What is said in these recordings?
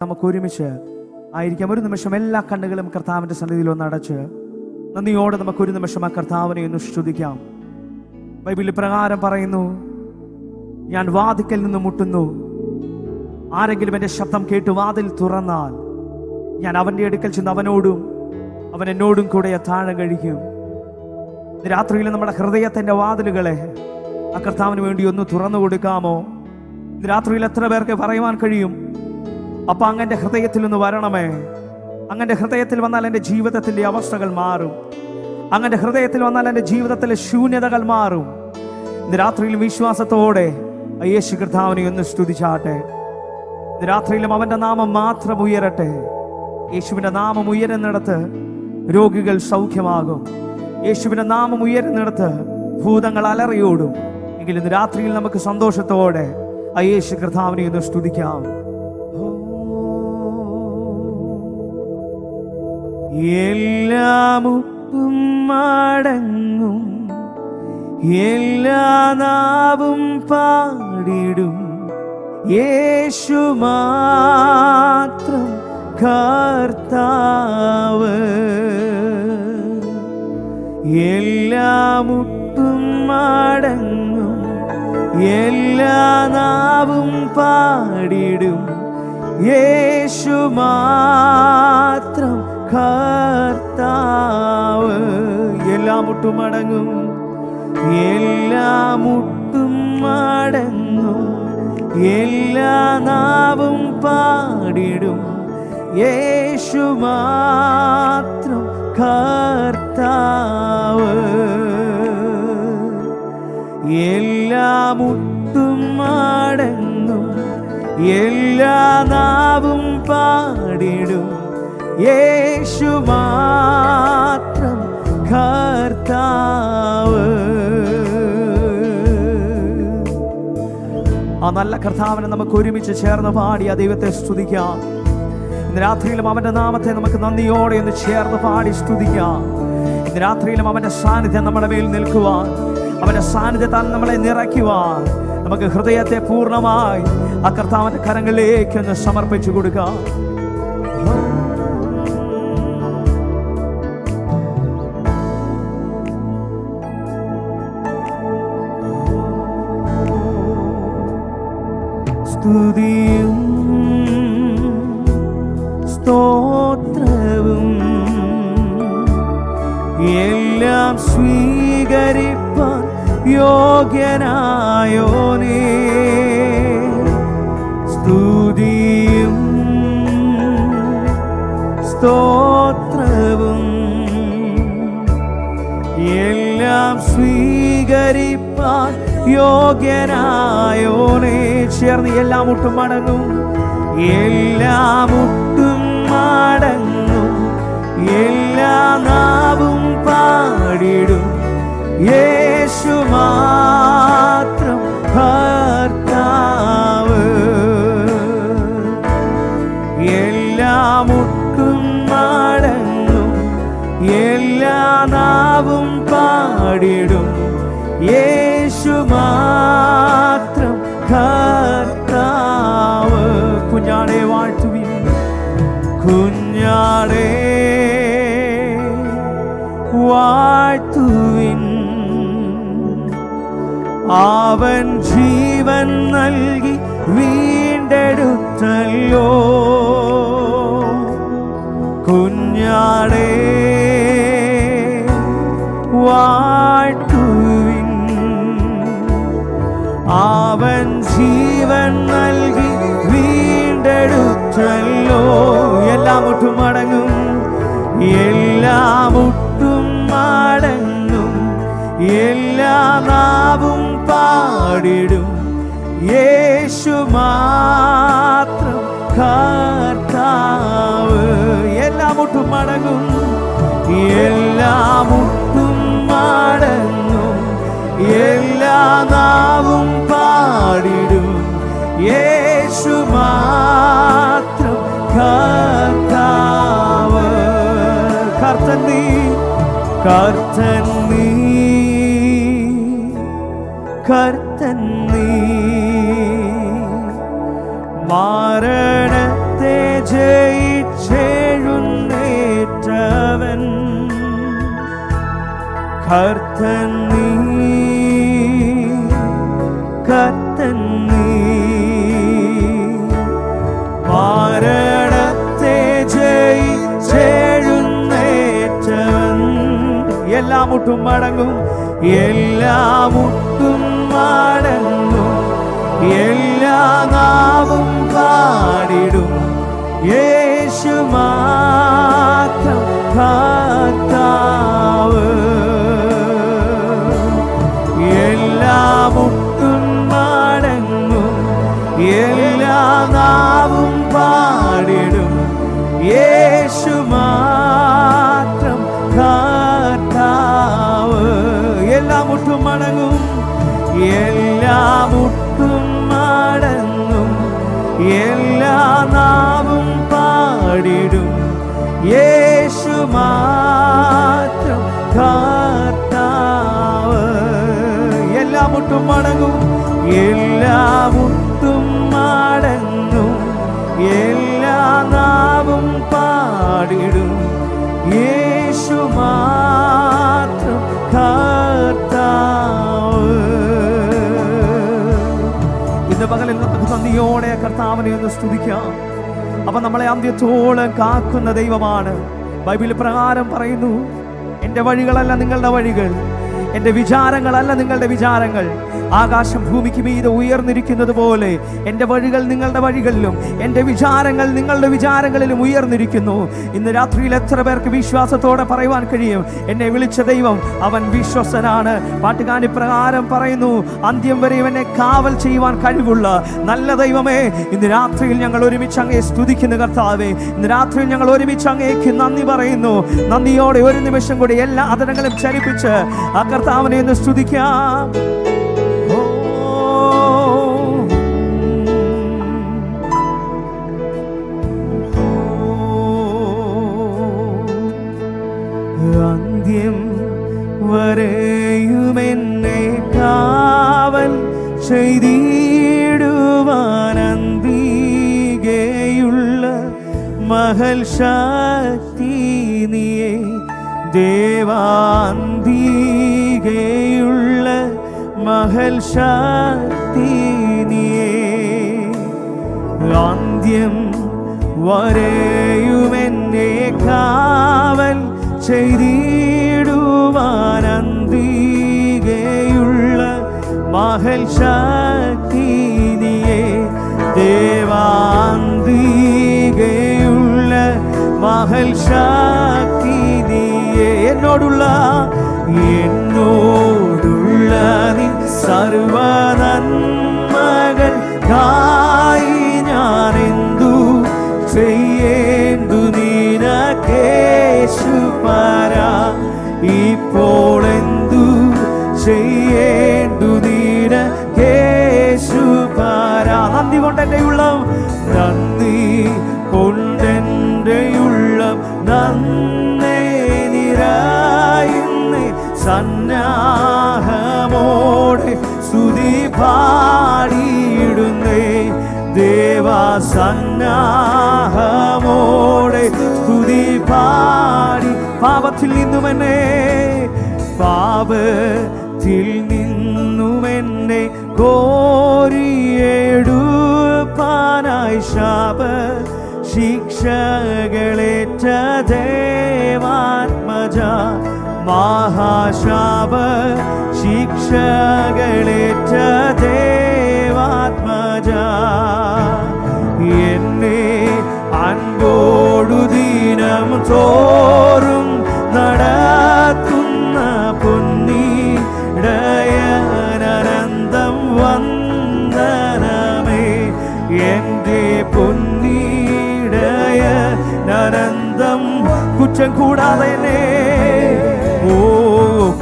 നമുക്ക് ഒരുമിച്ച് ആയിരിക്കാം. ഒരു നിമിഷം എല്ലാ കണ്ണുകളും കർത്താവിൻ്റെ സന്നിധിയിൽ ഒന്ന് അടച്ച് നന്ദിയോടെ നമുക്കൊരു നിമിഷം ആ കർത്താവിനെ ഒന്ന് സ്തുതിക്കാം. ബൈബിളിൽ പ്രകാരം പറയുന്നു, ഞാൻ വാതിക്കൽ നിന്ന് മുട്ടുന്നു, ആരെങ്കിലും എൻ്റെ ശബ്ദം കേട്ട് വാതിൽ തുറന്നാൽ ഞാൻ അവൻ്റെ അടുക്കൽ ചെന്ന് അവനോടും അവൻ എന്നോടും കൂടെ താഴെ കഴിക്കും. രാത്രിയിൽ നമ്മുടെ ഹൃദയത്തിൻ്റെ വാതിലുകളെ ആ കർത്താവിന് വേണ്ടി ഒന്ന് തുറന്നു കൊടുക്കാമോ? രാത്രിയിൽ എത്ര പേർക്ക് പറയുവാൻ കഴിയും, അപ്പൊ അങ്ങന്റെ ഹൃദയത്തിൽ ഒന്ന് വരണമേ, അങ്ങന്റെ ഹൃദയത്തിൽ വന്നാൽ എൻ്റെ ജീവിതത്തിൻ്റെ അവസ്ഥകൾ മാറും, അങ്ങന്റെ ഹൃദയത്തിൽ വന്നാൽ എൻ്റെ ജീവിതത്തിലെ ശൂന്യതകൾ മാറും. ഇന്ന് രാത്രിയിലും വിശ്വാസത്തോടെ യേശു കർത്താവിനെ ഒന്ന് സ്തുതിച്ചാട്ടെ. ഇന്ന് രാത്രിയിലും അവന്റെ നാമം മാത്രം ഉയരട്ടെ. യേശുവിന്റെ നാമം ഉയരുന്നിടത്ത് രോഗികൾ സൗഖ്യമാകും. യേശുവിന്റെ നാമം ഉയരുന്നിടത്ത് ഭൂതങ്ങൾ അലറിയോടും. എങ്കിൽ ഇന്ന് രാത്രിയിൽ നമുക്ക് സന്തോഷത്തോടെ ആ യേശു കർത്താവിനെ ഒന്ന് സ്തുതിക്കാം. എല്ലാം ഉപ്പും മടങ്ങും, എല്ലാ നാവും പാടിടും, യേശു മാത്രം കർത്താവ്. എല്ലാം ഉപ്പും മടങ്ങും, എല്ലാ നാവും പാടിടും, യേശു മാത്രം കർത്താവ്. എല്ലാം മുട്ടും മടങ്ങും, എല്ലാം മുട്ടും മടങ്ങും, എല്ലാ നാവും പാടിടും, യേശു മാത്രം കർത്താവ്. എല്ലാം മുട്ടും മടങ്ങും, എല്ലാ നാവും പാടിടും, യേശു മാത്രം കർത്താവ്. ആ നല്ല കർത്താവിനെ നമുക്ക് ഒരുമിച്ച് ചേർന്ന് പാടി ആ ദൈവത്തെ സ്തുതിക്കാം. ഇന്ന് രാത്രിയിലും അവന്റെ നാമത്തെ നമുക്ക് നന്ദിയോടെ ഒന്ന് ചേർന്ന് പാടി സ്തുതിക്കാം. ഇന്ന് രാത്രിയിലും അവന്റെ സാന്നിധ്യം നമ്മുടെ മേൽ നിൽക്കുവാൻ, അവന്റെ സാന്നിധ്യത്താൽ നമ്മളെ നിറയ്ക്കുവാൻ നമുക്ക് ഹൃദയത്തെ പൂർണ്ണമായി ആ കർത്താവിന്റെ കരങ്ങളിലേക്ക് ഒന്ന് സമർപ്പിച്ചു കൊടുക്കാം. സ്തുതിയും സ്തോത്രവും എല്ലാം സ്വീകരിപ്പാൻ യോഗ്യനായോനേ. സ്തുതിയും സ്തോത്രവും എല്ലാം സ്വീകരിപ്പാൻ യോഗ്യനായോനേ. ചേർന്ന് എല്ലാം മുട്ടും മടങ്ങും, എല്ലാം മുട്ടും മടങ്ങും, എല്ലാ നാവും പാടിടും, യേശു മാത്രം കർത്താവ്. എല്ലാം മുട്ടും മടങ്ങും, എല്ലാ നാവും പാടിടും, യേശു മാത്രം കർത്താവ്. കുഞ്ഞാടേ വാഴ്ത്തുവിൻ, കുഞ്ഞാടേ വാഴ്ത്തുവിൻ, അവൻ ജീവൻ നൽകി വീണ്ടെടുത്തല്ലോ. കുഞ്ഞാടേ വാഴ്ത്തുവിൻ, അവൻ ജീവൻ നൽകി വീണ്ടെടുത്തല്ലോ. എല്ലാം മുട്ടും മടങ്ങും, എല്ലാം മുട്ടും മടങ്ങും, എല്ലാ നാവും പാടിടും, യേശു മാത്രം കർത്താവ്. എല്ലാം മുട്ടും മടങ്ങും, എല്ലാം മുട്ടും മടങ്ങും, എല്ലാ നാവും പാടിടും, യേശു മാത്രം കർത്താവ്. കർത്തൻ നീ, കർത്തൻ നീ, കർത്തൻ നീ, മരണത്തെ കർത്തൻ നീ, കർത്തൻ നീ. മരണത്തെ ജയിച്ചെഴുന്നേറ്റവൻ. എല്ലാ മുട്ടും മടങ്ങും, എല്ലാ മുട്ടും മടങ്ങും, എല്ലാ നാവും പാടിടും യേശു മാത്രം കർത്താവ്. എല്ലാ മുട്ടും മടങ്ങും, എല്ലാ നാവും പാടിടും യേശു മാത്രം കർത്താവ്. എല്ലാ മുട്ടും മടങ്ങും, എല്ലാ മുട്ടും മടങ്ങും, എല്ലാ നാവും പാടിടും യേശു മാത്രം കർത്താവ്. എല്ലാ മുട്ടും മടങ്ങും, എല്ലാ മുട്ടും മടങ്ങും, എല്ലാ നാവും പാടിടും യേശു മാത്രം കർത്താവ്. ഇന്ന് പകലിൽ നമുക്ക് നന്ദിയോടെ കർത്താവിനെ ഒന്ന് സ്തുതിക്കാം. അപ്പൊ നമ്മളെ അന്ത്യത്തോളം കാക്കുന്ന ദൈവമാണ്. ബൈബിൾ പ്രകാരം പറയുന്നു, എൻ്റെ വഴികളല്ല നിങ്ങളുടെ വഴികൾ, എൻ്റെ വിചാരങ്ങളല്ല നിങ്ങളുടെ വിചാരങ്ങൾ. ആകാശം ഭൂമിക്ക് മീതെ ഉയർന്നിരിക്കുന്നത് പോലെ എൻ്റെ വഴികൾ നിങ്ങളുടെ വഴികളിലും എൻ്റെ വിചാരങ്ങൾ നിങ്ങളുടെ വിചാരങ്ങളിലും ഉയർന്നിരിക്കുന്നു. ഇന്ന് രാത്രിയിൽ എത്ര പേർക്ക് വിശ്വാസത്തോടെ പറയുവാൻ കഴിയും, എന്നെ വിളിച്ച ദൈവം അവൻ വിശ്വസ്തനാണ്. പാട്ടുകാരി പ്രകാരം പറയുന്നു, അന്ത്യം വരെയും എന്നെ കാവൽ ചെയ്യുവാൻ കഴിവുള്ള നല്ല ദൈവമേ, ഇന്ന് രാത്രിയിൽ ഞങ്ങൾ ഒരുമിച്ച് അങ്ങയെ സ്തുതിക്കുന്നു കർത്താവേ. ഇന്ന് രാത്രിയിൽ ഞങ്ങൾ ഒരുമിച്ച് അങ്ങേക്ക് നന്ദി പറയുന്നു. നന്ദിയോടെ ഒരു നിമിഷം കൂടി എല്ലാ അതരങ്ങളും ചലിപ്പിച്ച് ആ കർത്താവിനെ ഒന്ന് സ്തുതിക്കാം. അന്ത്യം വരെയും എന്നെ കാവൽ ചെയ്തിടുവാൻ അന്തികയുള്ള മഹൽ ശക്തി നീയേ ദേവാന്തികയുള്ള മഹൽ ശക്തി നീയേ. അന്ത്യം വരെയും എന്നെ കാവൽ ചെയ്തിടുവാൻ അന്തികയുള്ള മഹൽ ശക്തി നീയേ ദേവാന്തികയുള്ള മഹൽ ശക്തി നീയേ. എന്നോടുള്ള നീ സർവ നന്മകൾക്കായി ഞാൻ എന്തു ചെയ്യേണ്ടു നിനക്കേശു പരാ. ഇപ്പോൾ എന്തു ചെയ്യേണ്ടു നിനക്കേശു പരാ. നന്ദി കൊണ്ടെൻ്റെ ഉള്ളം, നന്ദി കൊണ്ടെൻ്റെ ഉള്ളം നന്ദി നിറയുന്നേ. സന്നാഹമോടെ സ്തുതി പാടിയിടുന്നേ ദേവാ. സന്നാഹമോടെ സ്തുതി പാടി പാപത്തിൽ നിന്നുമെന്നെ, പാപത്തിൽ നിന്നുമെന്നെ കോരിയെടുപ്പാനായി ശാപ ശിക്ഷകളേറ്റ ദേവാത്മജ. മഹാശാപ ശിക്ഷകളേറ്റ ദേവാത്മജ. എന്നെ അൻപോടു ദിനം തോറും നടത്തുന്ന പൊന്നിടയനന്തം വന്ദനമേ. എൻ്റെ പൊന്നിടയനന്തം കുറ്റം കൂടാതെ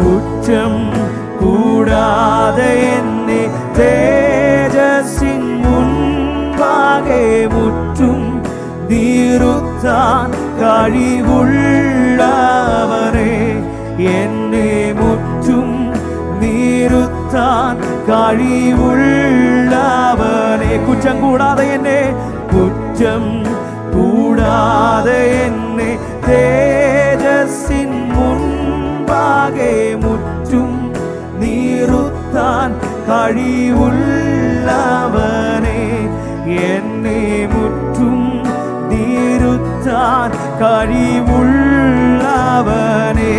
കുറ്റം കൂടാതെ എന്നെ തേജസ്സിൻ മുൻപാകെ മുറ്റും നീറുത്താൻ കഴിവുള്ളവനെ. എന്നെ മുറ്റും നീറുത്താൻ കഴിവുള്ളവനെ. കുറ്റം കൂടാതെ എന്നെ, കുറ്റം കൂടാതെ എന്നെ തേജസ്സിൻ മുൻപാകെ മുറ്റും കഴിവുള്ളവനെ എന്നെ മുറ്റും തിരുത്താൻ കഴിവുള്ളവനെ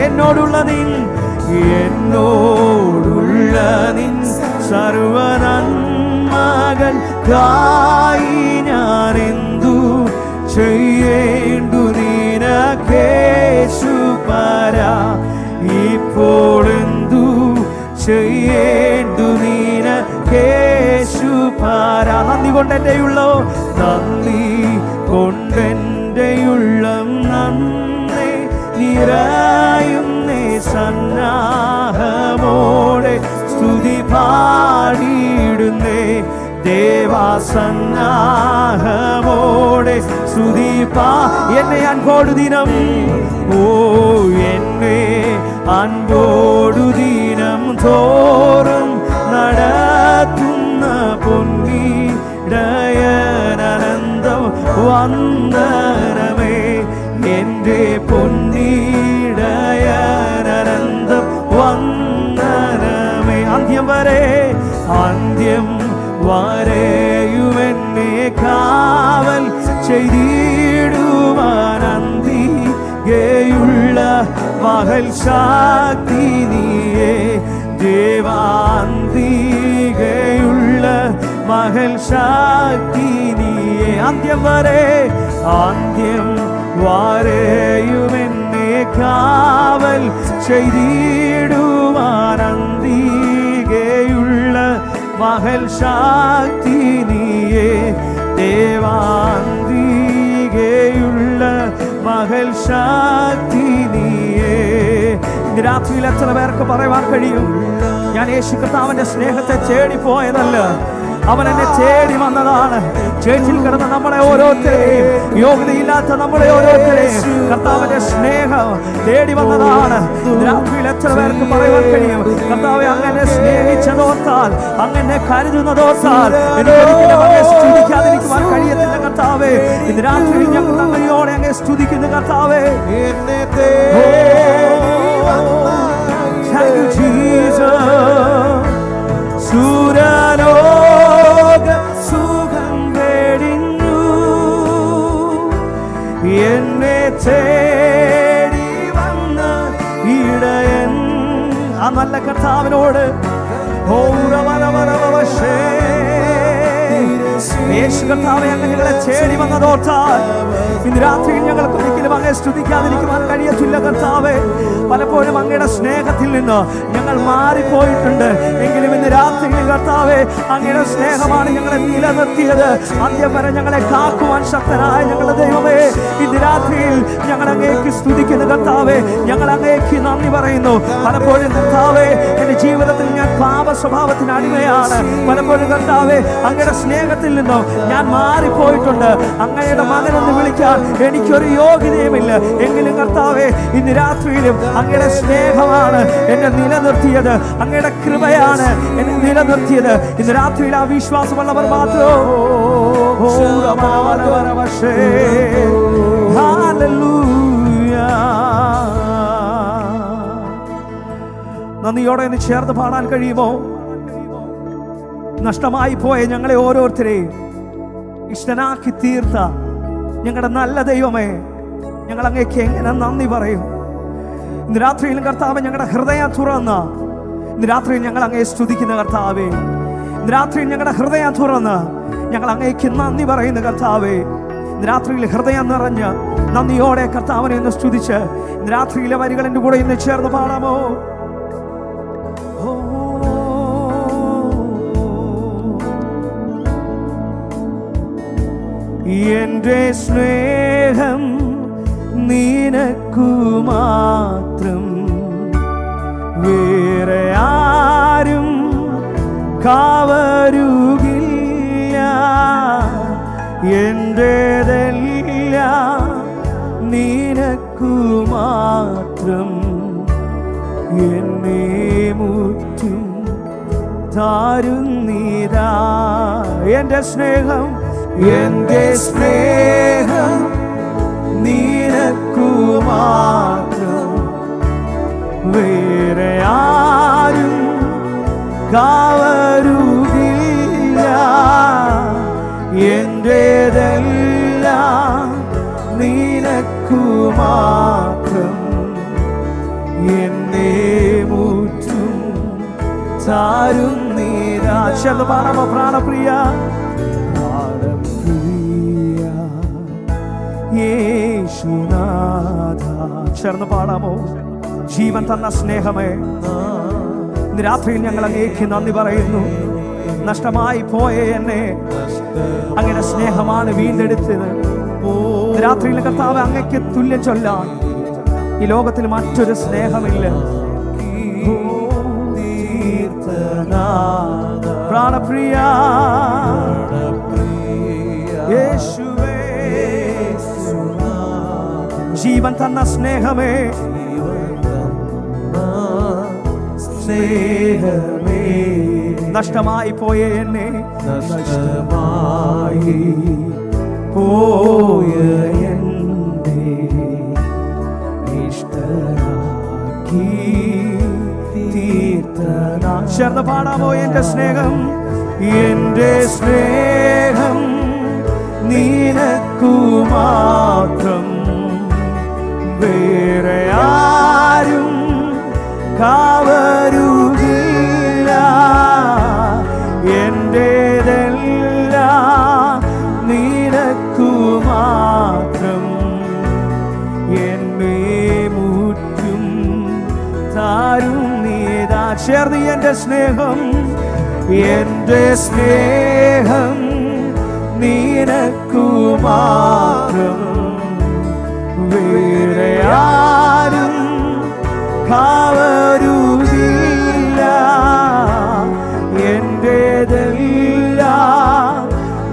എന്നോടുള്ള നിൻ സർവനന്മകൾക്കായി ഞാൻ എന്തു ചെയ്യേണ്ടു നിനക്കേശു പരാ ഇപ്പോൾ എന്തു ചെയ്യേണ്ടു നിനക്കേശു പരാ നന്ദി കൊണ്ടെൻ്റെയുള്ളം നന്ദി നിറയുന്നേ സന്നാഹമോടെ സ്തുതി പാടിയിടുന്നേ ദേവാസന്നാഹമോടെ സ്തുതി എന്നെ അൻപോടു ദിനം എന്നെ അൻപോടു ദിനം തോറും നടത്തുന്ന പൊന്നീടയനന്തം വന്ദനമേ എൻ്റെ പൊന്നീടയനന്തം വന്ദനമേ അന്ത്യം വരെയുമെന്നെ കാവൽ ചെയ്തിടുവാൻ അന്തികയുള്ള മഹൽ ശക്തി നീയേ ദേവാന്തികയുള്ള മഹൽ ശക്തി നീയേ അന്ത്യം വരെയുമെന്നെ കാവൽ ചെയ്തിടുവാൻ അന്തികയുള്ള മഹൽ ശക്തി നീയേ ദേവാന്തികയുള്ള മഹൽ ശക്തി നീയേ. ഇന്ന് രാത്രിയിൽ എത്ര പേർക്ക് പറയുവാൻ കഴിയും ഞാൻ യേശു കർത്താവിന്റെ സ്നേഹത്തെ തേടിപ്പോയതല്ല, അവൻ എന്നെ തേടി വന്നതാണ്. ചേച്ചിൽ കിടന്ന നമ്മളെ ഓരോരുത്തരെയും, യോഗ്യതയില്ലാത്ത നമ്മളെ ഓരോരുത്തരെയും കർത്താവിന്റെ സ്നേഹം തേടി വന്നതാണ്. രാത്രിയിൽ എത്ര പേർക്ക് പറയുവാൻ കഴിയും കർത്താവെ അങ്ങനെ സ്നേഹിച്ചതോർത്താൽ, അങ്ങനെ കരുതുന്നതോർത്താൽ എനിക്കൊരിക്കലും അങ്ങനെ സ്തുതിക്കാതിരിക്കുവാൻ കഴിയത്തില്ല കർത്താവേ. ഇന്ന് രാത്രിയിൽ ഞങ്ങൾ നന്ദിയോടെ അങ്ങനെ സ്തുതിക്കുന്നു കർത്താവേ. Thank you, Jesus. സുരലോക സുഖം വേടിഞ്ഞു എന്നെ തേടി വന്ന ഇടയൻ ആ നല്ല കർത്താവിനോട് യേശു കർത്താവെ അങ്ങ് ഞങ്ങളെ തേടി വന്നതോർത്താൽ ഇന്ന് രാത്രിയിൽ ഞങ്ങൾക്ക് ഒരിക്കലും അങ്ങേ സ്തുതിക്കാതിരിക്കുവാൻ കഴിയത്തില്ല കർത്താവെ. പലപ്പോഴും അങ്ങയുടെ സ്നേഹത്തിൽ നിന്ന് ഞങ്ങൾ മാറിപ്പോയിട്ടുണ്ട്. എങ്കിലും ഇന്ന് രാത്രിയിൽ കർത്താവെ അങ്ങയുടെ സ്നേഹമാണ് ഞങ്ങളെ നിലനിർത്തിയത്. അന്ത്യം വരെ ഞങ്ങളെ കാക്കുവാൻ ശക്തനായ ഞങ്ങളുടെ ദൈവമേ, ഇന്ന് രാത്രിയിൽ ഞങ്ങൾ അങ്ങേക്ക് സ്തുതിക്കുന്നു കർത്താവെ. ഞങ്ങൾ അങ്ങേക്ക് നന്ദി പറയുന്നു. പലപ്പോഴും കർത്താവെ എൻ്റെ ജീവിതത്തിൽ ഞാൻ പാപ സ്വഭാവത്തിന് അടിമയാണ്. പലപ്പോഴും കർത്താവെ അങ്ങയുടെ സ്നേഹത്തിൽ നിന്നും ഞാൻ മാറിപ്പോയിട്ടുണ്ട്. അങ്ങയുടെ മകനെന്ന് വിളിക്കാൻ എനിക്കൊരു യോഗ്യതയുമില്ല. എങ്കിലും കർത്താവെ ഇന്ന് രാത്രിയിലും അങ്ങയുടെ സ്നേഹമാണ് എന്നെ നിലനിർത്തിയത്. അങ്ങയുടെ കൃപയാണ് എന്നെ നിലനിർത്തിയത്. ഇന്ന് രാത്രിയിൽ ആ വിശ്വാസമുള്ളവർ മാത്രം നന്ദിയോടെ ഒന്ന് ചേർന്ന് പാടാൻ കഴിയുമോ? നഷ്ടമായി പോയ ഞങ്ങളെ ഓരോരുത്തരെയും ഇഷ്ടനാക്കി തീർത്ത ഞങ്ങളുടെ നല്ല ദൈവമേ, ഞങ്ങൾ അങ്ങേക്ക് എങ്ങനെ നന്ദി പറയും? ഇന്ന് രാത്രിയിലും കർത്താവ് ഞങ്ങളുടെ ഹൃദയം തുറന്ന, ഇന്ന് രാത്രിയിൽ ഞങ്ങൾ അങ്ങേ സ്തുതിക്കുന്ന കർത്താവേ, ഇന്ന് രാത്രിയിൽ ഞങ്ങളുടെ ഹൃദയം തുറന്ന് ഞങ്ങൾ അങ്ങേക്ക് നന്ദി പറയുന്ന കർത്താവേ. ഇന്ന് രാത്രിയിൽ ഹൃദയം നിറഞ്ഞ് നന്ദിയോടെ കർത്താവിനെ ഒന്ന് സ്തുതിച്ച് ഇന്ന് രാത്രിയിലെ വരികൾ എൻ്റെ കൂടെ ഇന്ന് ചേർന്ന് പാടാമോ? എന്റെ സ്നേഹം നിനക്കു മാത്രം, വേറെ ആരും കവരുകില്ല. എന്റേതെല്ലാം നിനക്കു മാത്രം, എന്നെ മുറ്റും താരുന്നിതാ. എന്റെ സ്നേഹം നിനക്കു മാത്രം, വേറെ ആരും കവരുകില്ല. നിനക്കു മാത്രം എന്നെ മുറ്റും താരും നീരാ. ചേർന്ന് പാടാമോ? പ്രാണപ്രിയ പ്രാണപ്രിയ യേശുനാഥ. ചേർന്ന് പാടാമോ? ജീവൻ തന്ന സ്നേഹമേ, ഇന്ന് രാത്രിയിൽ ഞങ്ങൾ അങ്ങേക്ക് നന്ദി പറയുന്നു. നഷ്ടമായി പോയ എന്നെ അങ്ങനെ സ്നേഹമാണ് വീണ്ടെടുത്തത്. രാത്രിയിൽ കർത്താവ് അങ്ങയ്ക്ക് തുല്യം ചൊല്ലാൻ ഈ ലോകത്തിൽ മറ്റൊരു സ്നേഹമില്ല. പ്രാണപ്രിയ യേശുവേ, ജീവൻ തന്ന സ്നേഹമേ, സ്നേഹമേ, നഷ്ടമായി പോയ എന്നെ നഷ്ടമായി പോയ എന്നെ ഇഷ്ടമാക്കി തീർത്തന. ചേർന്ന് പാടാമോ? എന്റെ സ്നേഹം, എന്റെ സ്നേഹം നിനക്കു മാത്രം, വേറെ ആരും കാവരുകില്ല. എന്റേതെല്ലാം നിനക്കു മാത്രം, എന്നെ മുറ്റും താരും നീതാ. ചേർന്ന് എന്റെ സ്നേഹം, എന്റെ സ്നേഹം നിനക്കു മാത്രം, വേറെ ആരും കാവരുകില്ല. എന്റേതെല്ലാം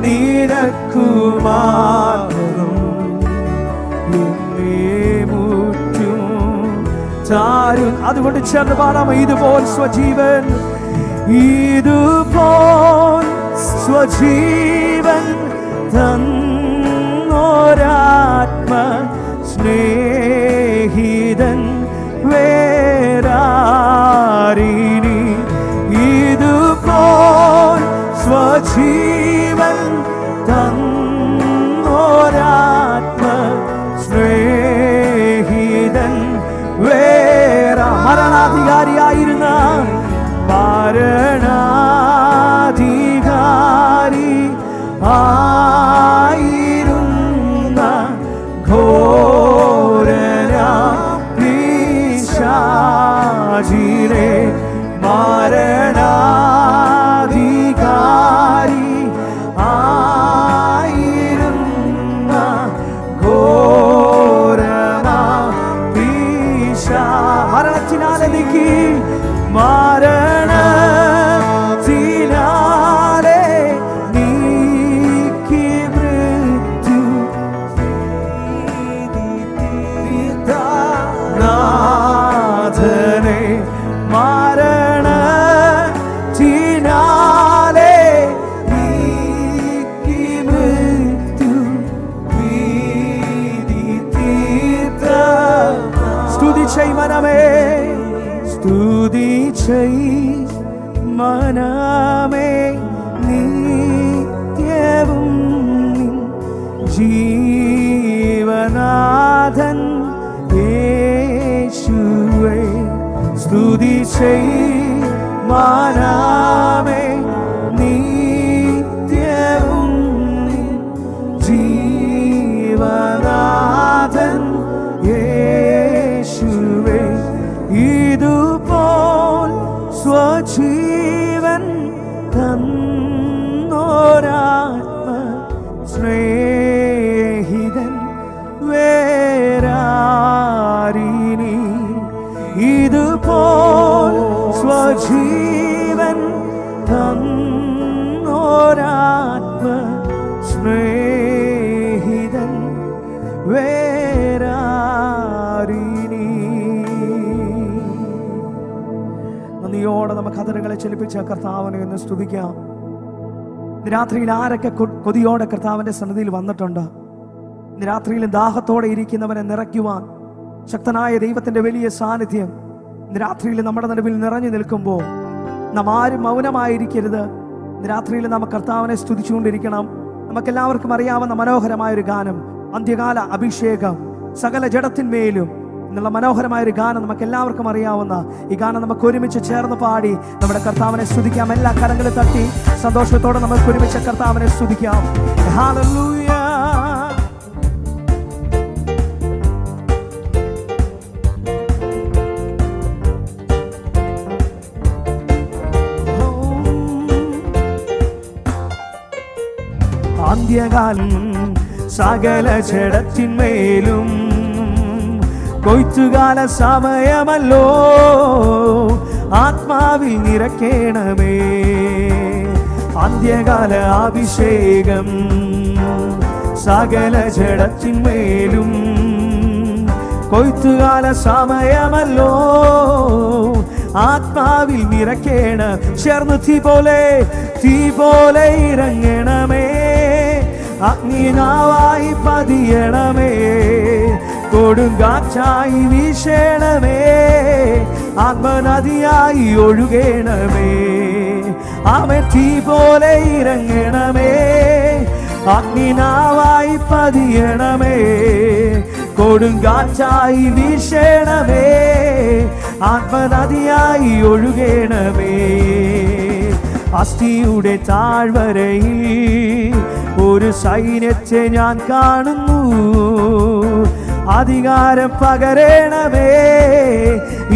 നിനക്കു മാത്രം, എന്നെ മുറ്റും താരും. അതുകൊണ്ട് ചേർന്ന് പാടാമോ? ഇതുപോൽ സ്വജീവൻ, ഇതുപോൽ സ്വജീവൻ തന്നോരാത്മ സ്നേഹിതൻ വേരാരിനി. ഇതുപോൽ സ്വജീവൻ തന്നോരാത്മ സ്നേഹിതൻ വേറെ. മരണാധികാരിയായിരുന്ന മരണാധികാരി ആയിരുന്ന ഘോരന പിശാചിനെ, മരണാധികാരി ആയിരുന്ന ഘോരന പിശാ. മരണത്തിനാലെ നീക്കി, മരണത്തിനാലെ നീക്കി മൃത്യു നാഥനെ, മരണത്തിനാലെ നീക്കി മൃത്യു തീർത്ത. സ്തുതി ചെയ് മനമേ, സ്തുതി ചെയ് മനമേ, നിത്യവും ജീവനാഥൻ യേശുവേ. സ്തുതി ചെയ് മനമേ, നിത്യവും ജീവനാഥൻ യേശുവേ. ഇതുപോൽ സ്വജീവൻ തന്നോരാത്മ സ്നേഹിതൻ വേരാരിനി. ഇതുപോൽ സ്വജീവൻ തന്നോരാത്മ സ്നേഹിതൻ വേരാരിനി. നന്ദിയോടെ നമുക്ക് കതറുകളെ ചലിപ്പിച്ച കർത്താവിനെ ഒന്ന് സ്തുതിക്കാം. രാത്രിയിൽ ആരൊക്കെ കൊതിയോടെ കർത്താവിന്റെ സന്നിധിയിൽ വന്നിട്ടുണ്ട്? രാത്രിയിൽ ദാഹത്തോടെ ഇരിക്കുന്നവനെ നിറയ്ക്കുവാൻ ശക്തനായ ദൈവത്തിന്റെ വലിയ സാന്നിധ്യം രാത്രിയിൽ നമ്മുടെ നടുവിൽ നിറഞ്ഞു നിൽക്കുമ്പോൾ നാം ആരും മൗനമായിരിക്കരുത്. രാത്രിയിൽ നാം കർത്താവിനെ സ്തുതിച്ചുകൊണ്ടിരിക്കണം. നമുക്കെല്ലാവർക്കും അറിയാവുന്ന മനോഹരമായൊരു ഗാനം, അന്ത്യകാല അഭിഷേകം. സകല ജഡത്തിന്മേലും എന്നുള്ള മനോഹരമായൊരു ഗാനം നമുക്ക് എല്ലാവർക്കും അറിയാവുന്ന ഈ ഗാനം നമുക്ക് ഒരുമിച്ച് ചേർന്ന് പാടി നമ്മുടെ കർത്താവിനെ സ്തുതിക്കാം. എല്ലാ കരങ്ങളും തട്ടി സന്തോഷത്തോടെ നമുക്ക് ഒരുമിച്ച് കർത്താവിനെ സ്തുതിക്കാം. ഹല്ലേലൂയ. അന്ത്യകാലം സകല ജഡത്തിന്മേലും കൊയ്ത്തുകാല സമയമല്ലോ, ആത്മാവിൽ നിറയ്ക്കണമേ. അന്ത്യകാല അഭിഷേകം സകല ജഡത്തിന്മേലും കൊയ്ത്തുകാല സമയമല്ലോ, ആത്മാവിൽ നിറയ്ക്കണം. ചേർന്ന് തീ പോലെ ഇറങ്ങണമേ, അഗ്നിനാവായി പതിയണമേ, കൊടുങ്കാറ്റായി വീശണമേ, ആത്മനദിയായി ഒഴുകണമേ. അവൻ തീ പോലെ ഇറങ്ങണമേ, അഗ്നിനാവായി പതിയണമേ, കൊടുങ്കാറ്റായി വീശണമേ, ആത്മനദിയായി ഒഴുകണമേ. അസ്ഥിയുടെ താഴ്വരയിൽ ഒരു സൈന്യത്തെ ഞാൻ കാണുന്നു, അധികാരം പകരണമേ,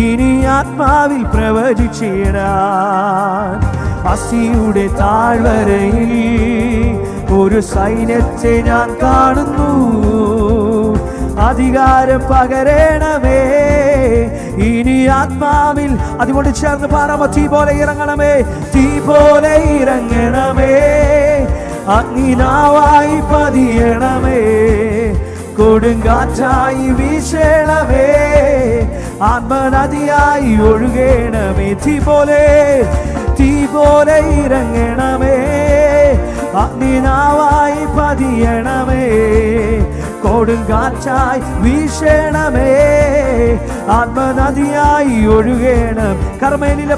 ഇനി ആത്മാവിൽ പ്രവചിച്ചിടാൻ. അസ്ഥിയുടെ താഴ്വരയിൽ ഒരു സൈന്യത്തെ ഞാൻ കാണുന്നു, അധികാരം പകരണമേ, ഇനി ആത്മാവിൽ. അതുകൊണ്ട് ചേർന്ന് പാടാമോ? തീ പോലെ ഇറങ്ങണമേ, തീ പോലെ ഇറങ്ങണമേ, അഗ്നിനാവായി പതിയണമേ, കൊടുങ്കാറ്റായി വീശണമേ, ആത്മനദിയായി ഒഴുകണമേ. തീ പോലെ ഇറങ്ങണമേ, അഗ്നിനാവായി പതിയണമേ, കൊടുങ്കാറ്റായി വീശണമേ, ആത്മനദിയായി ഒഴുകണം. കർമ്മേലിലെ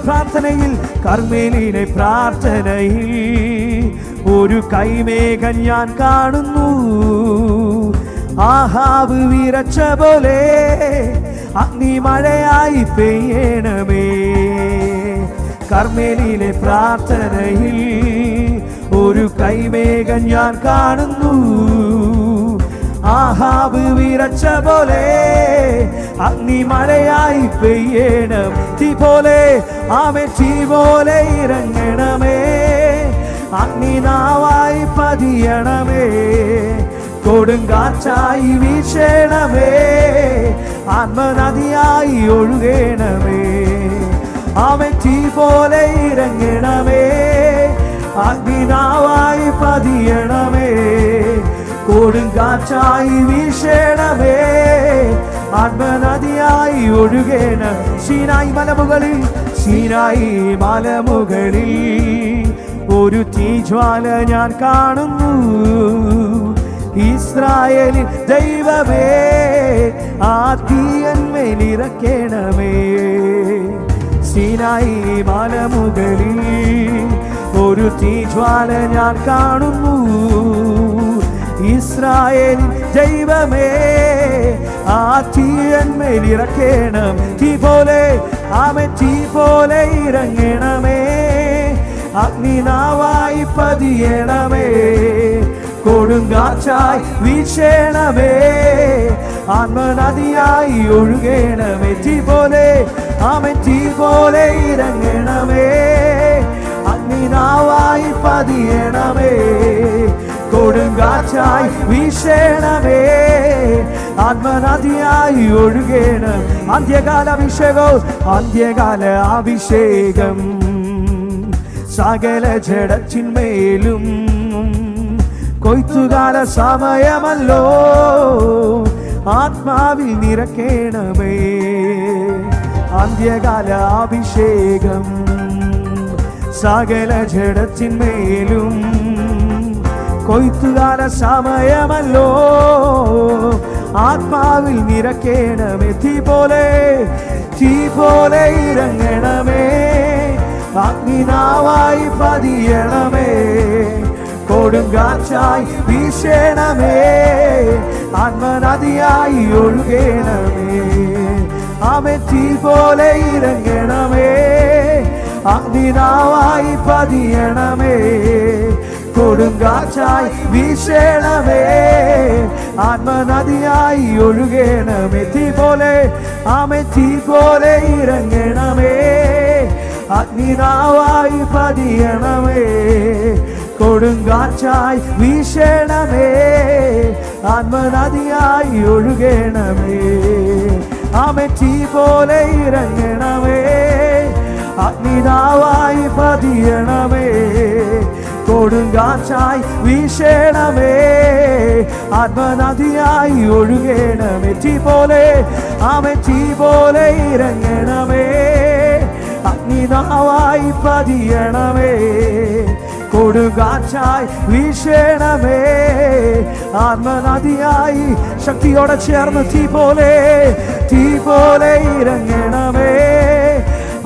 പ്രാർത്ഥനയിൽ ഒരു കൈമേഘം ഞാൻ കാണുന്നു, ആഹാബ് വിറച്ച പോലെ അഗ്നിമഴയായി പെയ്യണമേ. കർമ്മേലിലെ പ്രാർത്ഥനയിൽ ഒരു കൈമേഘം ഞാൻ കാണുന്നു, ആഹാബ് വിറച്ച പോലെ അഗ്നിമഴയായി പെയ്യണം. തീ പോലെ ഇറങ്ങണമേ, അഗ്നിനാവായി പതിയണമേ, കൊടുങ്കാറ്റായി വീശണമേ, ആത്മനദിയായി ഒഴുകണമേ. അവൻ തീ പോലെ ഇറങ്ങണമേ, അഗ്നിനാവായി പതിയണമേ, കൊടുങ്കാറ്റായി വീശണമേ, ആത്മനദിയായി ഒഴുകണം. സീനായി മലമുകളിൽ ഒരു തീജ്വാല ഞാൻ കാണുന്നു, ഇസ്രായേലിൻ ദൈവമേ, ആ തീയന്മേലിറക്കണമേ. സീനായി മലമുകളിൽ ഒരു തീജ്വാല ഞാൻ കാണുന്നു, ഇസ്രായേലിൻ ദൈവമേ, ആ തീയന്മേലിറക്കണം. തീ പോലെ ഇറങ്ങണമേ, അഗ്നിനാവായി പതിയണമേ, കൊടുങ്കാറ്റായി വീശണമേ, ആത്മനദിയായി ഒഴുകണമേ. തീ പോലെ ഇറങ്ങണമേ, അഗ്നിനാവായി പതിയണമേ, കൊടുങ്കാറ്റായി വീശണമേ, ആത്മനദിയായി ഒഴുകണം. അന്ത്യകാല അഭിഷേകം സകല ജഡത്തിന്മേലും കൊയ്ത്തുകാല സമയമല്ലോ, ആത്മാവിൽ നിറയ്ക്കണമേ. അന്ത്യകാല അഭിഷേകം സകല ജഡത്തിന്മേലും കൊയ്ത്തുകാല സമയമല്ലോ, ആത്മാവിൽ നിറയ്ക്കണമേ. തീ പോലെ ഇറങ്ങണമേ, അഗ്നിനാവായി പതിയണമേ, കൊടുങ്കാറ്റായി വീശണമേ, ആത്മനദിയായി ഒഴുകണമേ. ആമേൻ. തീ പോലെ ഇറങ്ങണമേ, അഗ്നിനാവായി പതിയണമേ, കൊടുങ്കാറ്റായി വീശണമേ, ആത്മനദിയായി ഒഴുകണമേ. തീ പോലെ, ആമേൻ. തീ പോലെ ഇറങ്ങണമേ, അഗ്നിനാവായി പതിയണമേ, കൊടുങ്കാറ്റായി വീശണമേ, ആത്മനദിയായി ഒഴുകണമേ. ആമേൻ. തീ പോലെ ഇറങ്ങണമേ, അഗ്നിനാവായി പതിയണമേ, കൊടുങ്കാറ്റായി വീശണമേ, ആത്മനദിയായി ഒഴുകണമേ. തീ പോലെ, ആമേൻ. തീ പോലെ ഇറങ്ങണമേ, അഗ്നിനാവായി പതിയണമേ, കൊടുങ്കാറ്റായി വീശണമേ, ആത്മനദിയായി. ശക്തിയോടെ ചേർന്ന് തീ പോലെ, തീ പോലെ ഇറങ്ങണമേ,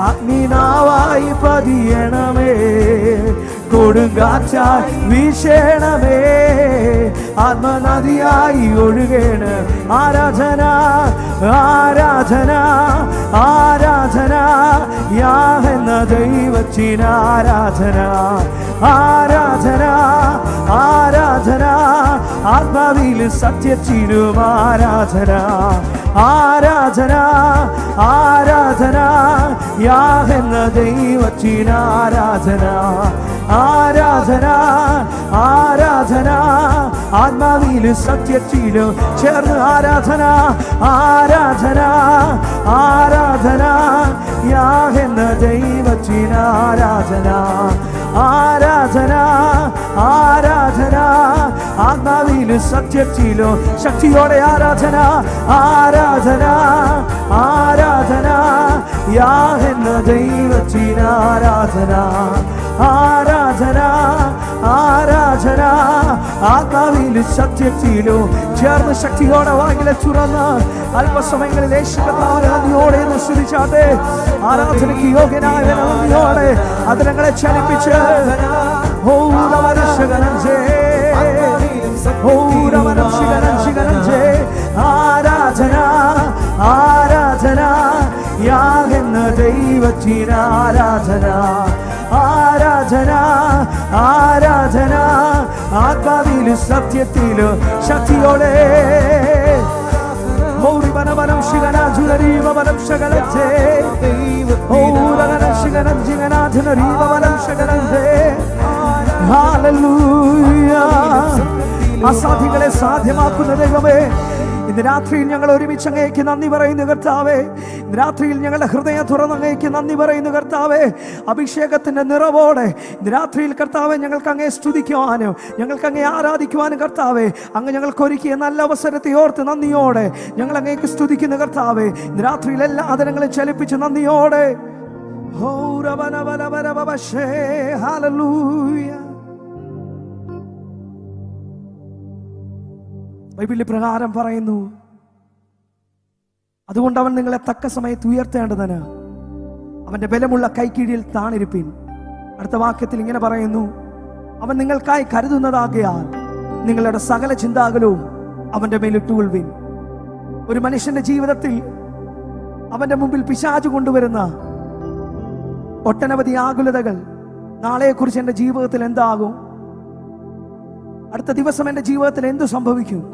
അഗ്നിനാവായി പതിയണമേ, കൊടുങ്കാറ്റായി വീശണമേ, ആത്മനദിയായി ഒഴുകണ. ആരാധന, ആരാധന, ആരാധന, യാഹ് എന്ന ദൈവത്തിന് ആരാധന, ആരാധന, ആരാധന, ആത്മാവിലും സത്യത്തിലും ആരാധന, ആരാധന, ആരാധന, യാഹ് എന്ന ദൈവത്തിന് ആരാധന, ആരാധന, ആരാധന, ആത്മാവിലും സത്യത്തിലും ചേർന്ന് ആരാധന, ആരാധന, ആരാധന, യാഹ് എന്ന ദൈവത്തിന് ആരാധന, ആരാധന, ആരാധന, ആത്മാവിലും സത്യത്തിലും ശക്തിയോടെ ആരാധന, ആരാധന, ആരാധന, യാഹ് എന്ന ദൈവത്തിന് ആരാധന, ആരാധന, ആരാധന, ആത്മാവിലും സത്യത്തിലും ചേർന്ന് ശക്തിയോടെ വാങ്ങിലെ തുറന്ന് അല്പസമയങ്ങളിൽ നന്ദിയോടെ എന്ന് സ്തുതിച്ചാട്ടെ. ആരാധനയ്ക്ക് യോഗ്യനായ നന്ദിയോടെ അതിരങ്ങളെ ചലിപ്പിച്ച് ആരാധന, ആരാധന, യാഹ് എന്ന ദൈവത്തിന് ആരാധന, ആരാധന, ആരാധന, ആത്മാവിലും സത്യത്തിലും ശക്തിയോടെ. അസാധ്യങ്ങളെ സാധ്യമാക്കുന്ന ദൈവമേ, ഇന്ന് രാത്രിയിൽ ഞങ്ങൾ ഒരുമിച്ച് അങ്ങേക്ക് നന്ദി പറയുന്നു കർത്താവേ. ഇന്ന് രാത്രിയിൽ ഞങ്ങളുടെ ഹൃദയം തുറന്ന് അങ്ങേക്ക് നന്ദി പറയുന്നു കർത്താവേ. അഭിഷേകത്തിന്റെ നിറവോടെ ഇന്ന് രാത്രിയിൽ കർത്താവെ ഞങ്ങൾക്ക് അങ്ങേ സ്തുതിക്കുവാനും ഞങ്ങൾക്ക് അങ്ങേ ആരാധിക്കുവാനും കർത്താവേ, അങ്ങ് ഞങ്ങൾക്ക് ഒരുക്കിയ നല്ല അവസരത്തെ ഓർത്ത് നന്ദിയോടെ ഞങ്ങൾ അങ്ങേക്ക് സ്തുതിക്കുന്നു കർത്താവേ. ഇന്ന് രാത്രിയിൽ എല്ലാ ആദരങ്ങളും ചലിപ്പിച്ച് നന്ദിയോടെ. ബൈബിളിൽ പ്രകാരം പറയുന്നു, അതുകൊണ്ട് അവൻ നിങ്ങളെ തക്ക സമയത്ത് ഉയർത്തേണ്ടതിന് അവന്റെ ബലമുള്ള കൈക്കീഴിൽ താണിരിപ്പിൻ. അടുത്ത വാക്യത്തിൽ ഇങ്ങനെ പറയുന്നു, അവൻ നിങ്ങൾക്കായി കരുതുന്നതാകയാൽ നിങ്ങളുടെ സകല ചിന്താകുലവും അവന്റെ മേലിട്ടുകൊള്ളുവിൻ. ഒരു മനുഷ്യന്റെ ജീവിതത്തിൽ അവന്റെ മുമ്പിൽ പിശാച് കൊണ്ടുവരുന്ന ഒട്ടനവധി ആകുലതകൾ, നാളെക്കുറിച്ച് എൻ്റെ ജീവിതത്തിൽ എന്താകും, അടുത്ത ദിവസം എൻ്റെ ജീവിതത്തിൽ എന്തു സംഭവിക്കും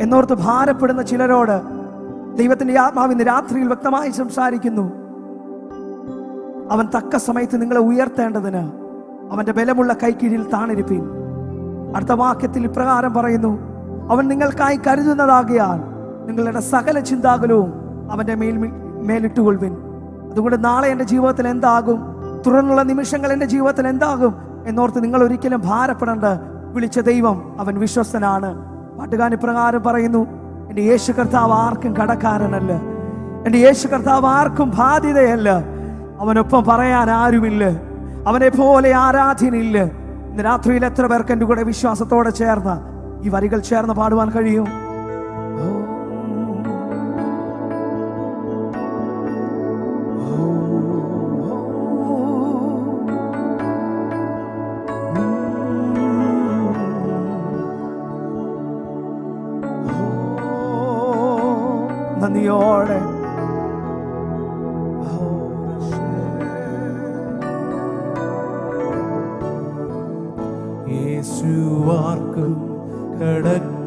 എന്നോർത്ത് ഭാരപ്പെടുന്ന ചിലരോട് ദൈവത്തിന്റെ ആത്മാവിന് രാത്രിയിൽ വ്യക്തമായി സംസാരിക്കുന്നു. അവൻ തക്ക സമയത്ത് നിങ്ങളെ ഉയർത്തേണ്ടതിന് അവന്റെ ബലമുള്ള കൈക്കീഴിൽ താണിരിപ്പിൻ. അടുത്ത വാക്യത്തിൽ ഇപ്രകാരം പറയുന്നു, അവൻ നിങ്ങൾക്കായി കരുതുന്നതാകയാൽ നിങ്ങളുടെ സകല ചിന്താകുലവും അവന്റെ മേലിട്ടുകൊള്ളുവിൻ. അതുകൊണ്ട് നാളെ എൻ്റെ ജീവിതത്തിൽ എന്താകും, തുടർന്നുള്ള നിമിഷങ്ങൾ എൻ്റെ ജീവിതത്തിൽ എന്താകും എന്നോർത്ത് നിങ്ങൾ ഒരിക്കലും ഭാരപ്പെടേണ്ട. വിളിച്ച ദൈവം അവൻ വിശ്വസ്തനാണ്. പാട്ടുകാരൻ ഇപ്രകാരം പറയുന്നു, എൻ്റെ യേശു കർത്താവ് ആർക്കും കടക്കാരനല്ല, എൻ്റെ യേശു കർത്താവ് ആർക്കും ബാധ്യതയല്ല, അവനൊപ്പം പറയാൻ ആരുമില്ല, അവനെ പോലെ ആരാധനയില്ല. ഇന്ന് രാത്രിയിൽ എത്ര പേർക്ക് എൻ്റെ കൂടെ വിശ്വാസത്തോടെ ചേർന്ന് ഈ വരികൾ ചേർന്ന് പാടുവാൻ കഴിയും? നന്ദിയോടെ. യേശുവാർക്കും കടക്കാരനല്ല,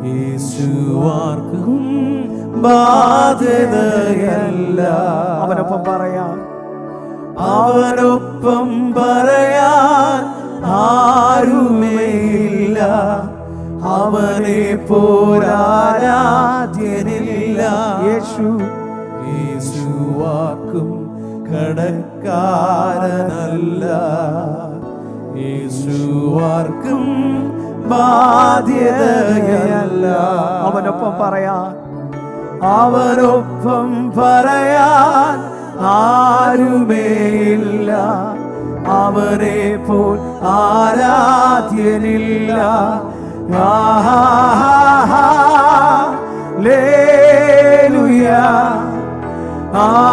യേശുവാർക്കും ബാധ്യതയല്ല. അവനൊപ്പം പറയാൻ, അവനൊപ്പം പറയാൻ ആരുമേയില്ല, അവനെ പോരാരാധ്യനില്ല. യേശുവാർക്കും കടക്കാരനല്ല, യേശുവാർക്കും ബാധ്യതയല്ല. അവനൊപ്പം പറയാൻ, അവനൊപ്പം പറയാൻ ആരുമേയില്ല, അവനെ പോൽ ആരാധ്യനില്ല. ഹല്ലേലൂയ, ഹല്ലേലൂയ,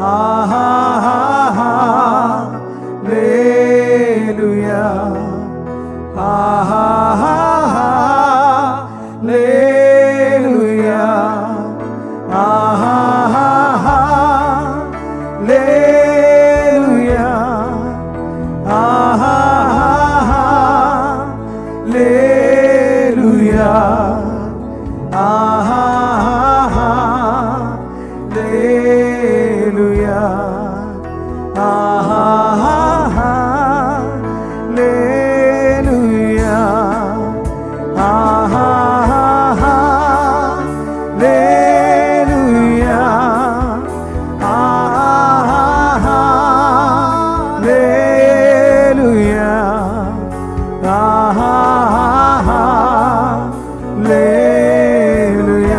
ഹല്ലേലൂയ, ഹല്ലേലൂയ, ഹല്ലേലൂയ, ഹല്ലേലൂയ, ഹല്ലേലൂയ,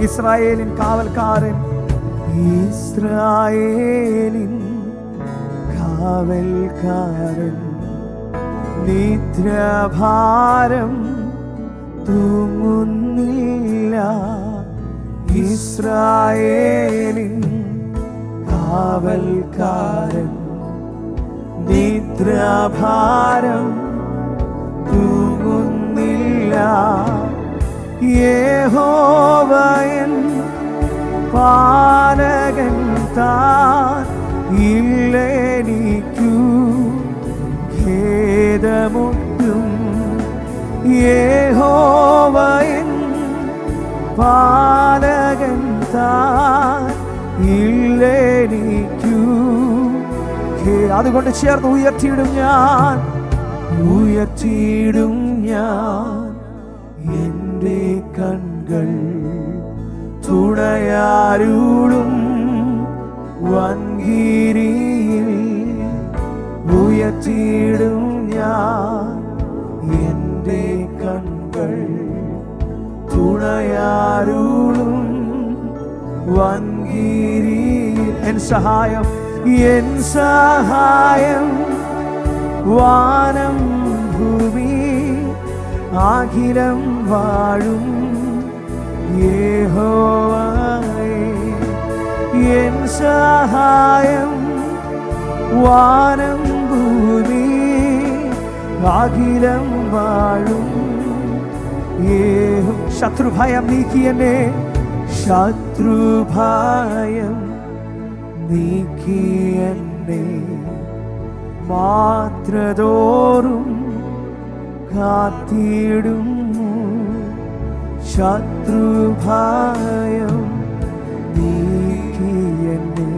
ഇസ്രായേലിൻ കാവൽക്കാരൻ, ഇസ്രായേലിൻ കാവൽക്കാരൻ, നിദ്രാഭാരം തൂങ്ങുന്നില്ല. ഇസ്രായേലിൻ കാവൽക്കാരൻ, നിദ്രാഭാരം തൂങ്ങുന്നില്ല. യഹോവയൻ പാലകൻ താൻ, ഇല്ലെനിക്കു ഖേദമൊട്ടും. യഹോവയൻ പാലകൻ താൻ, ഇല്ലെനിക്കു. അതുകൊണ്ട് ചേർന്ന് ഉയർത്തിയിടും ഞാൻ, ഉയർത്തിയിടും ഞാൻ എന്റെ കൺകൾ തുണയാരുളും വൻകിരിയിൽ. ഉയർത്തിയിടും ഞാൻ എന്റെ കൺകൾ തുണയാരുളും വൻകിരിയിൽ. എൻ സഹായം, എൻ സഹായം വാനം ഭൂമി അഖിലം വാഴും യഹോവയേ. എൻ സഹായം വാനം ഭൂമി അഖിലം വാഴും യഹോവ. ശത്രുഭയം നീക്കിയെന്നെ, ശത്രുഭയം നീക്കിയെന്നെ, മാത്രതോറും കാത്തിടുന്നു. ശത്രുഭയം നീക്കിയെന്നെ,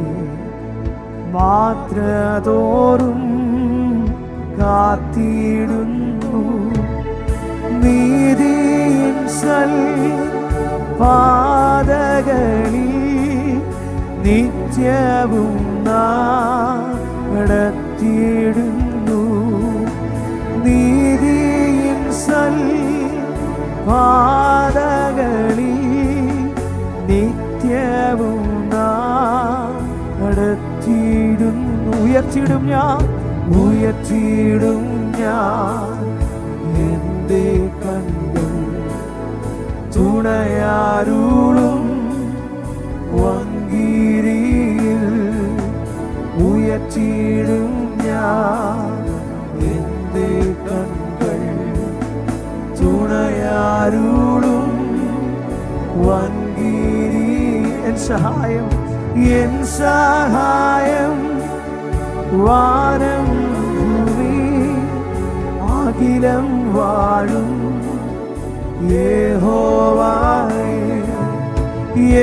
മാത്രതോറും കാത്തിടുന്നു. നീതിയിൻ പാതകളിൽ നിത്യവും നടത്തിയിടുന്നു. നീതിയിൻ പാതകളിൽ നിത്യവും നടത്തിയിടുന്നു. ഉയർത്തിയിടും ഞാൻ, ഉയർത്തിയിടും ഞാൻ എന്റെ കണ്ണുകൾ തുണയാരുളും വൻകിരി എൻ സഹായം എൻ സഹായം വാനം ഭൂമി അഖിലം വാഴും യഹോവയേ.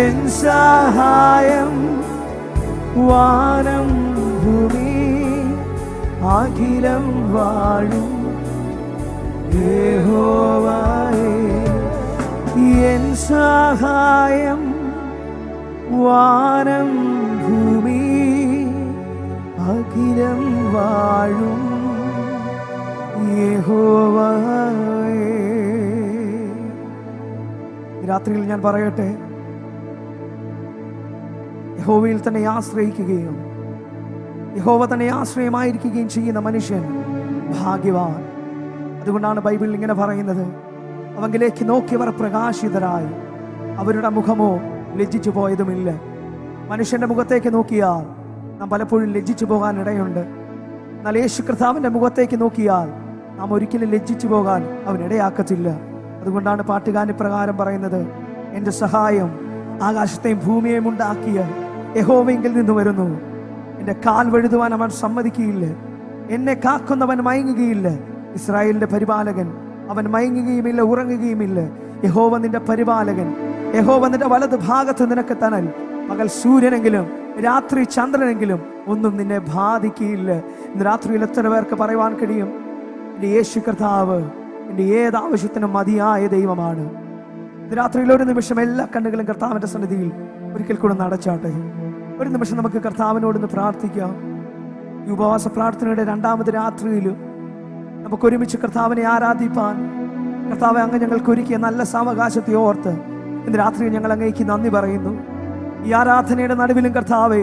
എൻ സഹായം വാനം ഭൂമി അഖിലം വാഴും യഹോവയേ. എൻ സഹായം വാനം ഭൂമി അഖിലം വാഴും യഹോവയേ. രാത്രിയിൽ ഞാൻ പറയട്ടെ, യഹോവയിൽ തന്നെ ആശ്രയിക്കുകയും യഹോവ തന്നെ ആശ്രയമായിരിക്കുകയും ചെയ്യുന്ന മനുഷ്യൻ ഭാഗ്യവാൻ. അതുകൊണ്ടാണ് ബൈബിളിൽ ഇങ്ങനെ പറയുന്നത്, അവങ്കിലേക്ക് നോക്കിയവർ പ്രകാശിതരായി, അവരുടെ മുഖമോ ലജ്ജിച്ചു പോയതുമില്ല. മനുഷ്യന്റെ മുഖത്തേക്ക് നോക്കിയാൽ നാം പലപ്പോഴും ലജ്ജിച്ചു പോകാൻ ഇടയുണ്ട്. എന്നാൽ യേശു കർത്താവിന്റെ മുഖത്തേക്ക് നോക്കിയാൽ നാം ഒരിക്കലും ലജ്ജിച്ചു പോകാൻ അവൻ ഇടയാക്കത്തില്ല. അതുകൊണ്ടാണ് പാട്ടുകാരൻ പ്രകാരം പറയുന്നത്, എൻ്റെ സഹായം ആകാശത്തെയും ഭൂമിയെയും ഉണ്ടാക്കിയ യഹോവയെങ്കിൽ നിന്ന് വരുന്നു. എൻ്റെ കാൽ വഴുതുവാൻ അവൻ സമ്മതിക്കുകയില്ല. എന്നെ കാക്കുന്നവൻ മയങ്ങുകയില്ല. ഇസ്രായേലിന്റെ പരിപാലകൻ, അവൻ മയങ്ങുകയുമില്ല, ഉറങ്ങുകയുമില്ല. യഹോവ നിന്റെ പരിപാലകൻ. യഹോവ നിന്റെ വലത് ഭാഗത്ത് നിനക്ക് തണൽ. പകൽ സൂര്യനെങ്കിലും രാത്രി ചന്ദ്രനെങ്കിലും ഒന്നും നിന്നെ ബാധിക്കുകയില്ല. ഇന്ന് രാത്രിയിൽ എത്ര പേർക്ക് പറയുവാൻ കഴിയും, എൻ്റെ യേശു കർത്താവ് എൻ്റെ ഏത് ആവശ്യത്തിനും മതിയായ ദൈവമാണ്. ഇന്ന് രാത്രിയിൽ ഒരു നിമിഷം എല്ലാ കണ്ണുകളും കർത്താവിൻ്റെ സന്നിധിയിൽ ഒരിക്കൽ കൂടെ നടച്ചാട്ടെ. ഒരു നിമിഷം നമുക്ക് കർത്താവിനോടൊന്ന് പ്രാർത്ഥിക്കാം. ഈ ഉപവാസ പ്രാർത്ഥനയുടെ രണ്ടാമത് രാത്രിയിൽ നമുക്ക് ഒരുമിച്ച് കർത്താവിനെ ആരാധിപ്പാൻ, കർത്താവെ അങ്ങ് ഞങ്ങൾക്ക് ഒരുക്കിയ നല്ല സാവകാശത്തെ ഓർത്ത് ഇന്ന് രാത്രി ഞങ്ങൾ അങ്ങേക്ക് നന്ദി പറയുന്നു. ഈ ആരാധനയുടെ നടുവിലും കർത്താവെ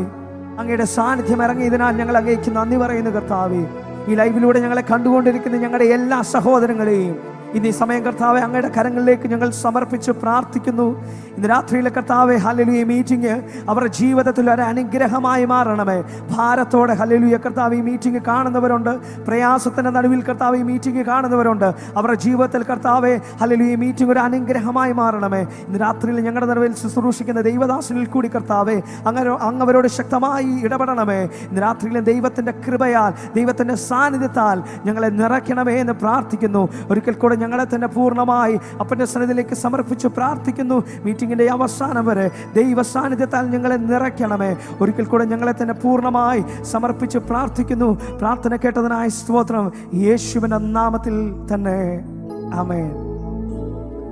അങ്ങയുടെ സാന്നിധ്യം ഇറങ്ങിയതിനാൽ ഞങ്ങൾ അങ്ങേക്ക് നന്ദി പറയുന്നു. കർത്താവെ, ഈ ലൈവിലൂടെ ഞങ്ങളെ കണ്ടുകൊണ്ടിരിക്കുന്ന ഞങ്ങളുടെ എല്ലാ സഹോദരങ്ങളെയും ഇന്ന് ഈ സമയം കർത്താവെ അങ്ങയുടെ കരങ്ങളിലേക്ക് ഞങ്ങൾ സമർപ്പിച്ച് പ്രാർത്ഥിക്കുന്നു. ഇന്ന് രാത്രിയിലെ കർത്താവെ ഹല്ലേലൂയ മീറ്റിംഗ് അവരുടെ ജീവിതത്തിൽ ഒരു അനുഗ്രഹമായി മാറണമേ. ഭാരത്തോടെ ഹല്ലേലൂയ കർത്താവ് ഈ മീറ്റിംഗ് കാണുന്നവരുണ്ട്, പ്രയാസത്തിന്റെ നടുവിൽ കർത്താവ് ഈ മീറ്റിംഗ് കാണുന്നവരുണ്ട്. അവരുടെ ജീവിതത്തിൽ കർത്താവെ ഹല്ലേലൂയ മീറ്റിംഗ് ഒരു അനുഗ്രഹമായി മാറണമേ. ഇന്ന് രാത്രിയിൽ ഞങ്ങളുടെ നടുവിൽ ശുശ്രൂഷിക്കുന്ന ദൈവദാസനിൽ കൂടി കർത്താവെ അങ്ങവരോട് ശക്തമായി ഇടപെടണമേ. ഇന്ന് രാത്രിയിലെ ദൈവത്തിന്റെ കൃപയാൽ, ദൈവത്തിന്റെ സാന്നിധ്യത്താൽ ഞങ്ങളെ നിറയ്ക്കണമേ എന്ന് പ്രാർത്ഥിക്കുന്നു. ഒരിക്കൽ കൂടെ ഞങ്ങളെ തന്നെ പൂർണ്ണമായി അപ്പന്റെ സന്നിധിയിലേക്ക് സമർപ്പിച്ച് പ്രാർത്ഥിക്കുന്നു. മീറ്റിംഗിന്റെ അവസാനം വരെ ദൈവ സാന്നിധ്യത്താൽ ഞങ്ങളെ നിറയ്ക്കണമേ. ഒരിക്കൽ കൂടെ ഞങ്ങളെ തന്നെ പൂർണ്ണമായി സമർപ്പിച്ച് പ്രാർത്ഥിക്കുന്നു. പ്രാർത്ഥന കേട്ടതിനായി സ്തോത്രം. യേശുവിന്റെ നാമത്തിൽ തന്നെ ആമേൻ.